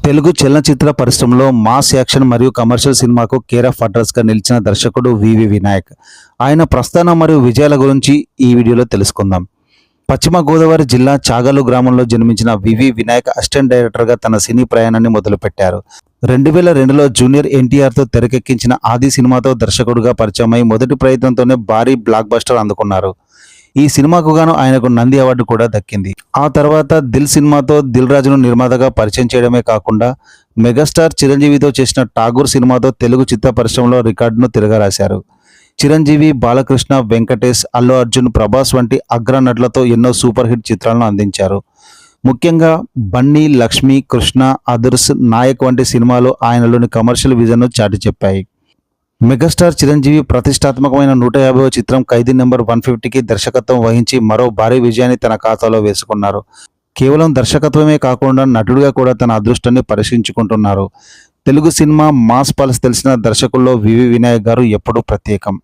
తెలుగు చలనచిత్ర పరిశ్రమలో mass action మరియు కమర్షియల్ సినిమాకు కేర్ ఆఫ్ అడ్రస్గా నిలిచిన దర్శకుడు వివి వినాయక్. ఆయన ప్రస్థానం మరియు విజయాల గురించి ఈ వీడియోలో తెలుసుకుందాం. పశ్చిమ గోదావరి జిల్లా చాగలు గ్రామంలో జన్మించిన వివి వినాయక్ అసిస్టెంట్ డైరెక్టర్గా తన సినీ ప్రయాణాన్ని మొదలుపెట్టారు. 2002లో జూనియర్ ఎన్టీఆర్తో తెరకెక్కించిన ఆది సినిమాతో దర్శకుడిగా పరిచయమై మొదటి ప్రయత్నంతోనే భారీ బ్లాక్ బస్టర్ అందుకున్నారు. ఈ సినిమాకు గాను ఆయనకు నంది అవార్డు కూడా దక్కింది. ఆ తర్వాత దిల్ సినిమాతో దిల్ రాజును నిర్మాతగా పరిచయం చేయడమే కాకుండా మెగాస్టార్ చిరంజీవితో చేసిన ఠాగూర్ సినిమాతో తెలుగు చిత్ర పరిశ్రమలో రికార్డును తిరగరాశారు. చిరంజీవి, బాలకృష్ణ, వెంకటేష్, అల్లు అర్జున్, ప్రభాస్ వంటి అగ్ర నటులతో ఎన్నో సూపర్ హిట్ చిత్రాలను అందించారు. ముఖ్యంగా బన్నీ, లక్ష్మి, కృష్ణ, అదుర్స్, నాయక్ వంటి సినిమాలు ఆయనలోని కమర్షియల్ విజన్ను చాటి చెప్పాయి. మెగాస్టార్ చిరంజీవి ప్రతిష్టాత్మకమైన 150వ చిత్రం ఖైదీ నెంబర్ 150కి దర్శకత్వం వహించి మరో భారీ విజయాన్ని తన ఖాతాలో వేసుకున్నారు. కేవలం దర్శకత్వమే కాకుండా నటుడిగా కూడా తన అదృష్టాన్ని పరీక్షించుకుంటున్నారు. తెలుగు సినిమా మాస్ పల్స్ తెలిసిన దర్శకుల్లో వివి వినాయక్ గారు ఎప్పుడూ ప్రత్యేకం.